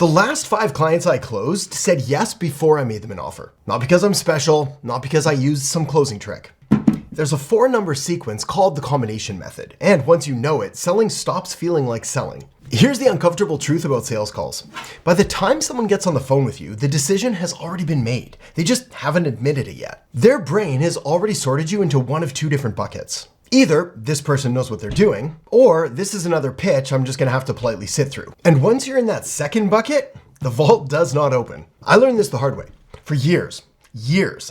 The last 5 clients I closed said yes before I made them an offer. Not because I'm special, not because I used some closing trick. There's a 4-number sequence called the combination method, and once you know it, selling stops feeling like selling. Here's the uncomfortable truth about sales calls. By the time someone gets on the phone with you, the decision has already been made. They just haven't admitted it yet. Their brain has already sorted you into one of 2 different buckets. Either this person knows what they're doing, or this is another pitch I'm just gonna have to politely sit through. And once you're in that second bucket, the vault does not open. I learned this the hard way. For years,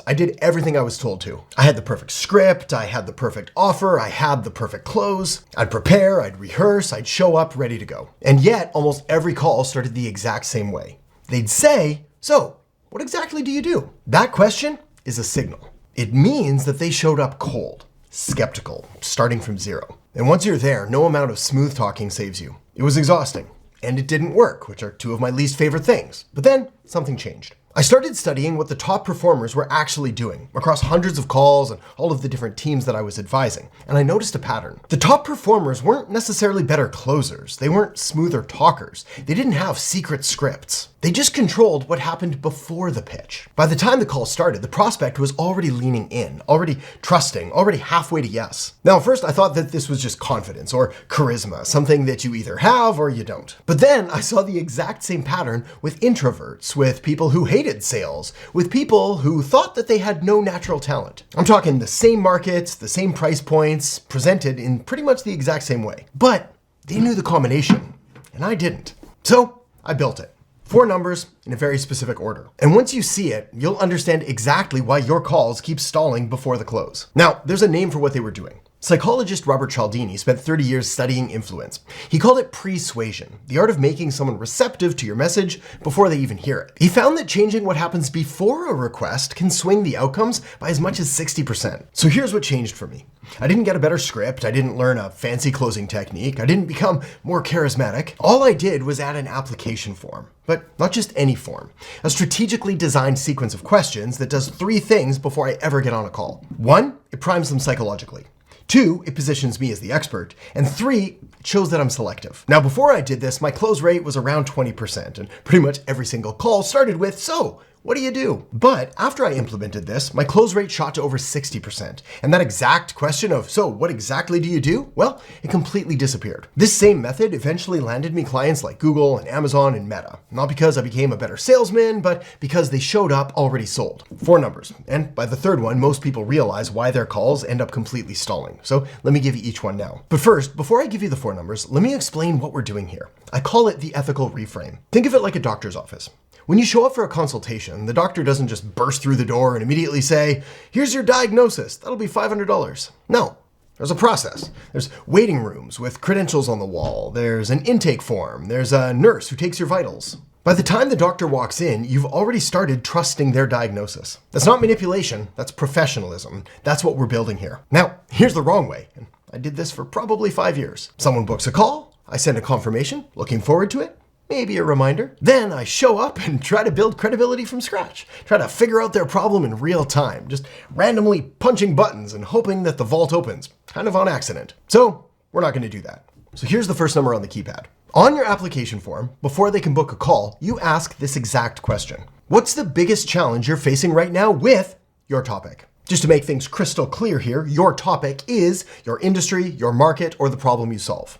I did everything I was told to. I had the perfect script, I had the perfect offer, I had the perfect close. I'd prepare, I'd rehearse, I'd show up ready to go. And yet, almost every call started the exact same way. They'd say, "So, what exactly do you do?" That question is a signal. It means that they showed up cold, skeptical, starting from 0. And once you're there, no amount of smooth talking saves you. It was exhausting, and it didn't work, which are 2 of my least favorite things. But then, something changed. I started studying what the top performers were actually doing across hundreds of calls and all of the different teams that I was advising, and I noticed a pattern. The top performers weren't necessarily better closers. They weren't smoother talkers. They didn't have secret scripts. They just controlled what happened before the pitch. By the time the call started, the prospect was already leaning in, already trusting, already halfway to yes. Now, at first I thought that this was just confidence or charisma, something that you either have or you don't. But then I saw the exact same pattern with introverts, with people who hated sales, with people who thought that they had no natural talent. I'm talking the same markets, the same price points, presented in pretty much the exact same way. But they knew the combination, and I didn't. So I built it. 4 numbers in a very specific order. And once you see it, you'll understand exactly why your calls keep stalling before the close. Now, there's a name for what they were doing. Psychologist Robert Cialdini spent 30 years studying influence. He called it Pre-Suasion, the art of making someone receptive to your message before they even hear it. He found that changing what happens before a request can swing the outcomes by as much as 60%. So here's what changed for me. I didn't get a better script, I didn't learn a fancy closing technique, I didn't become more charismatic. All I did was add an application form, but not just any form. A strategically designed sequence of questions that does 3 things before I ever get on a call. 1, it primes them psychologically. 2, it positions me as the expert. And 3, it shows that I'm selective. Now, before I did this, my close rate was around 20%, and pretty much every single call started with, "So, what do you do?" But after I implemented this, my close rate shot to over 60%. And that exact question of, "So, what exactly do you do?" well, it completely disappeared. This same method eventually landed me clients like Google and Amazon and Meta. Not because I became a better salesman, but because they showed up already sold. 4 numbers. And by the 3rd one, most people realize why their calls end up completely stalling. So let me give you each one now. But first, before I give you the 4 numbers, let me explain what we're doing here. I call it the ethical reframe. Think of it like a doctor's office. When you show up for a consultation, the doctor doesn't just burst through the door and immediately say, "Here's your diagnosis, that'll be $500. No, there's a process. There's waiting rooms with credentials on the wall. There's an intake form. There's a nurse who takes your vitals. By the time the doctor walks in, you've already started trusting their diagnosis. That's not manipulation, that's professionalism. That's what we're building here. Now, here's the wrong way. And I did this for probably 5 years. Someone books a call, I send a confirmation, looking forward to it. Maybe a reminder. Then I show up and try to build credibility from scratch. Try to figure out their problem in real time, just randomly punching buttons and hoping that the vault opens, kind of on accident. So we're not going to do that. So here's the first number on the keypad. On your application form, before they can book a call, you ask this exact question. What's the biggest challenge you're facing right now with your topic? Just to make things crystal clear here, your topic is your industry, your market, or the problem you solve.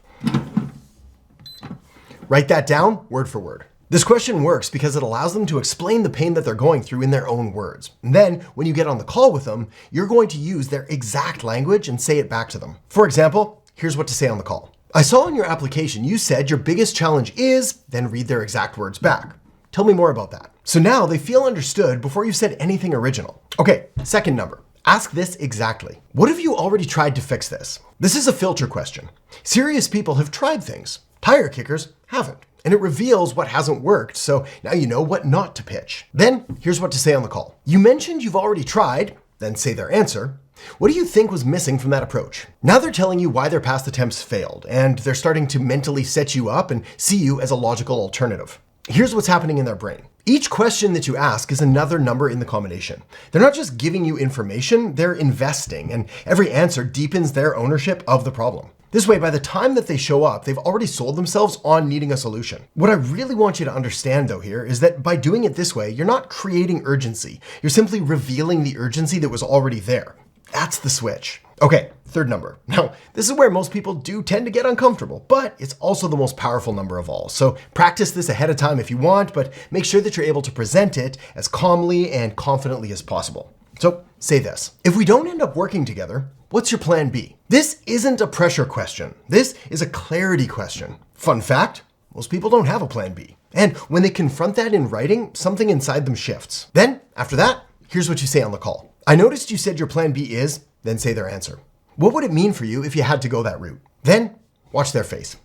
Write that down word for word. This question works because it allows them to explain the pain that they're going through in their own words. And then when you get on the call with them, you're going to use their exact language and say it back to them. For example, here's what to say on the call. "I saw in your application you said your biggest challenge is," then read their exact words back. "Tell me more about that." So now they feel understood before you've said anything original. Okay, second number. Ask this exactly. What have you already tried to fix this? This is a filter question. Serious people have tried things. Tire kickers haven't. And it reveals what hasn't worked, so now you know what not to pitch. Then, here's what to say on the call. "You mentioned you've already tried," then say their answer. "What do you think was missing from that approach?" Now they're telling you why their past attempts failed, and they're starting to mentally set you up and see you as a logical alternative. Here's what's happening in their brain. Each question that you ask is another number in the combination. They're not just giving you information, they're investing, and every answer deepens their ownership of the problem. This way, by the time that they show up, they've already sold themselves on needing a solution. What I really want you to understand though here is that by doing it this way, you're not creating urgency. You're simply revealing the urgency that was already there. That's the switch. Okay, third number. Now, this is where most people do tend to get uncomfortable, but it's also the most powerful number of all. So practice this ahead of time if you want, but make sure that you're able to present it as calmly and confidently as possible. So say this: if we don't end up working together, what's your plan B? This isn't a pressure question. This is a clarity question. Fun fact, most people don't have a plan B. And when they confront that in writing, something inside them shifts. Then, after that, here's what you say on the call. I noticed you said your plan B is, then say their answer. What would it mean for you if you had to go that route? Then, watch their face.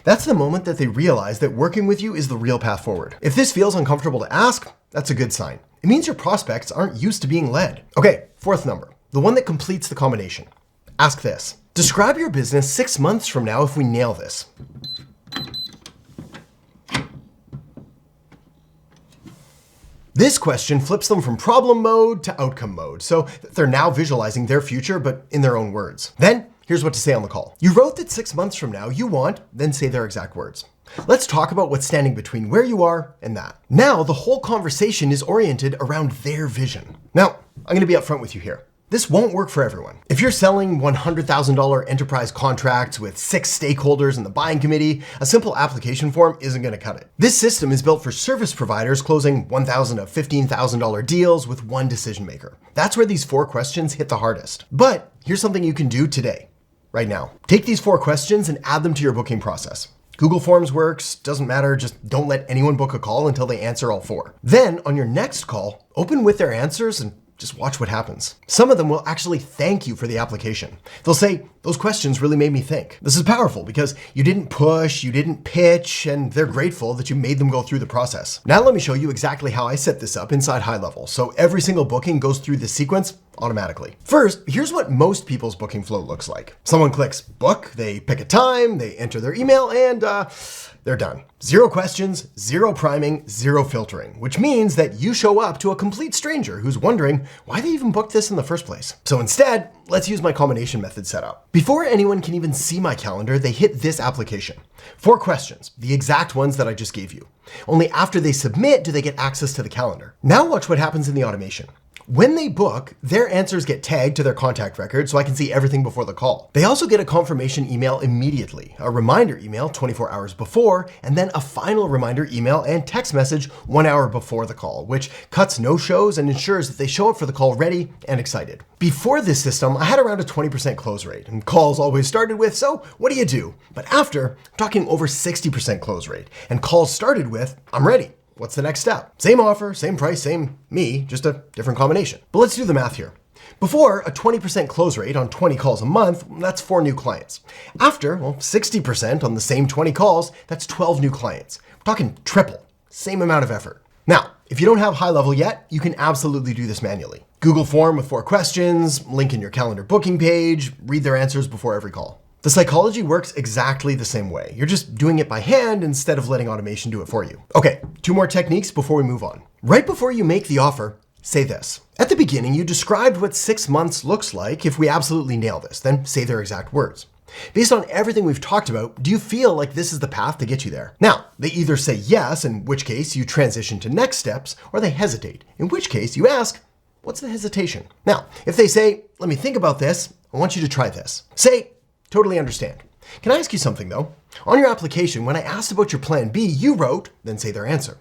That's the moment that they realize that working with you is the real path forward. If this feels uncomfortable to ask, that's a good sign. It means your prospects aren't used to being led. Okay, fourth number, the one that completes the combination. Ask this: describe your business 6 months from now if we nail this. This question flips them from problem mode to outcome mode, so they're now visualizing their future, but in their own words. Then, here's what to say on the call. You wrote that 6 months from now you want, then say their exact words. Let's talk about what's standing between where you are and that. Now, the whole conversation is oriented around their vision. Now, I'm gonna be upfront with you here. This won't work for everyone. If you're selling $100,000 enterprise contracts with 6 stakeholders in the buying committee, a simple application form isn't gonna cut it. This system is built for service providers closing $1,000 to $15,000 deals with one decision maker. That's where these 4 questions hit the hardest. But here's something you can do today, right now. Take these 4 questions and add them to your booking process. Google Forms works, doesn't matter, just don't let anyone book a call until they answer all 4. Then on your next call, open with their answers and just watch what happens. Some of them will actually thank you for the application. They'll say, those questions really made me think. This is powerful because you didn't push, you didn't pitch, and they're grateful that you made them go through the process. Now let me show you exactly how I set this up inside HighLevel, so every single booking goes through this sequence automatically. First, here's what most people's booking flow looks like. Someone clicks book, they pick a time, they enter their email, and they're done. 0 questions, 0 priming, 0 filtering, which means that you show up to a complete stranger who's wondering why they even booked this in the first place. So instead, let's use my combination method setup. Before anyone can even see my calendar, they hit this application. 4 questions, the exact ones that I just gave you. Only after they submit do they get access to the calendar. Now watch what happens in the automation. When they book, their answers get tagged to their contact record so I can see everything before the call. They also get a confirmation email immediately, a reminder email 24 hours before, and then a final reminder email and text message 1 hour before the call, which cuts no-shows and ensures that they show up for the call ready and excited. Before this system, I had around a 20% close rate, and calls always started with, so what do? But after, I'm talking over 60% close rate, and calls started with, I'm ready. What's the next step? Same offer, same price, same me, just a different combination. But let's do the math here. Before, a 20% close rate on 20 calls a month, that's 4 new clients. After, 60% on the same 20 calls, that's 12 new clients. We're talking triple, same amount of effort. Now, if you don't have HighLevel yet, you can absolutely do this manually. Google form with 4 questions, link in your calendar booking page, read their answers before every call. The psychology works exactly the same way. You're just doing it by hand instead of letting automation do it for you. Okay, 2 more techniques before we move on. Right before you make the offer, say this. At the beginning, you described what 6 months looks like if we absolutely nail this, then say their exact words. Based on everything we've talked about, do you feel like this is the path to get you there? Now, they either say yes, in which case you transition to next steps, or they hesitate, in which case you ask, what's the hesitation? Now, if they say, let me think about this, I want you to try this. Say, totally understand. Can I ask you something though? On your application, when I asked about your plan B, you wrote, then say their answer.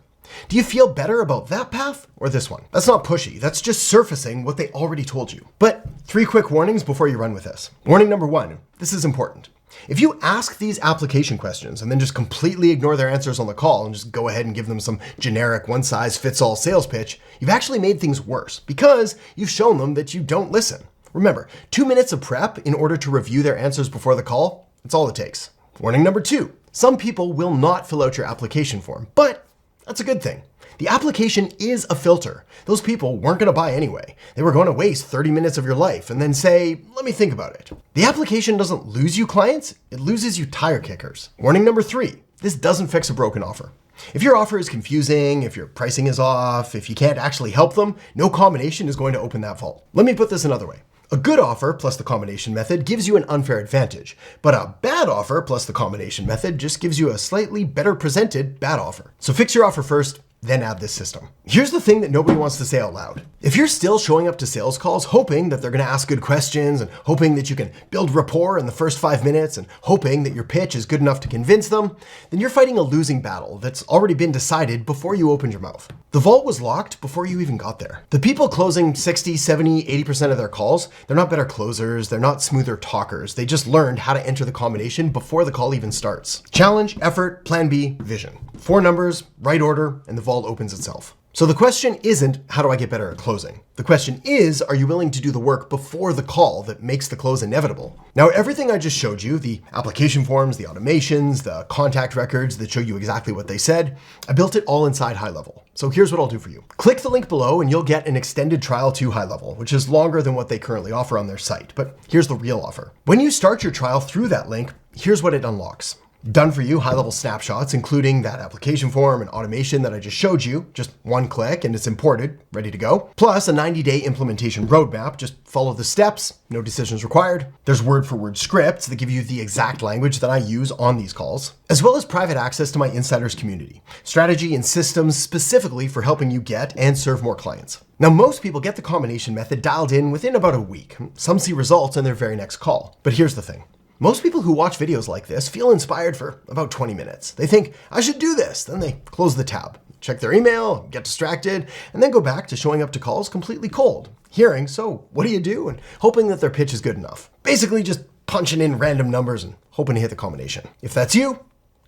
Do you feel better about that path or this one? That's not pushy, that's just surfacing what they already told you. But 3 quick warnings before you run with this. Warning number 1, this is important. If you ask these application questions and then just completely ignore their answers on the call and just go ahead and give them some generic one-size-fits-all sales pitch, you've actually made things worse because you've shown them that you don't listen. Remember, 2 minutes of prep in order to review their answers before the call, that's all it takes. Warning number 2, some people will not fill out your application form, but that's a good thing. The application is a filter. Those people weren't gonna buy anyway. They were gonna waste 30 minutes of your life and then say, let me think about it. The application doesn't lose you clients, it loses you tire kickers. Warning number 3, this doesn't fix a broken offer. If your offer is confusing, if your pricing is off, if you can't actually help them, no combination is going to open that vault. Let me put this another way. A good offer plus the combination method gives you an unfair advantage, but a bad offer plus the combination method just gives you a slightly better presented bad offer. So fix your offer first, then add this system. Here's the thing that nobody wants to say out loud. If you're still showing up to sales calls hoping that they're gonna ask good questions and hoping that you can build rapport in the first 5 minutes and hoping that your pitch is good enough to convince them, then you're fighting a losing battle that's already been decided before you opened your mouth. The vault was locked before you even got there. The people closing 60, 70, 80% of their calls, they're not better closers, they're not smoother talkers. They just learned how to enter the combination before the call even starts. Challenge, effort, plan B, vision. 4 numbers, right order, and the vault opens itself. So the question isn't, how do I get better at closing? The question is, are you willing to do the work before the call that makes the close inevitable? Now, everything I just showed you, the application forms, the automations, the contact records that show you exactly what they said, I built it all inside HighLevel. So here's what I'll do for you. Click the link below and you'll get an extended trial to HighLevel, which is longer than what they currently offer on their site. But here's the real offer. When you start your trial through that link, here's what it unlocks. Done for you HighLevel snapshots, including that application form and automation that I just showed you, just one click and it's imported, ready to go. Plus a 90-day implementation roadmap, just follow the steps, no decisions required. There's word-for-word scripts that give you the exact language that I use on these calls, as well as private access to my insiders community, strategy and systems specifically for helping you get and serve more clients. Now, most people get the combination method dialed in within about a week. Some see results in their very next call. But here's the thing. Most people who watch videos like this feel inspired for about 20 minutes. They think, I should do this. Then they close the tab, check their email, get distracted, and then go back to showing up to calls completely cold, hearing, so what do you do? And hoping that their pitch is good enough. Basically just punching in random numbers and hoping to hit the combination. If that's you,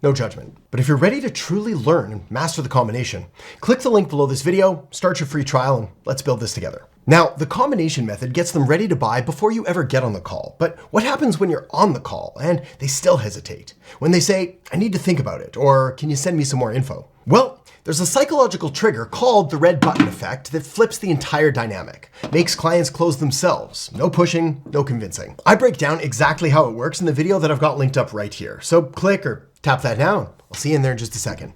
no judgment. But if you're ready to truly learn and master the combination, click the link below this video, start your free trial, and let's build this together. Now, the combination method gets them ready to buy before you ever get on the call. But what happens when you're on the call and they still hesitate? When they say, I need to think about it, or can you send me some more info? Well, there's a psychological trigger called the red button effect that flips the entire dynamic, makes clients close themselves. No pushing, no convincing. I break down exactly how it works in the video that I've got linked up right here. So click or tap that now. I'll see you in there in just a second.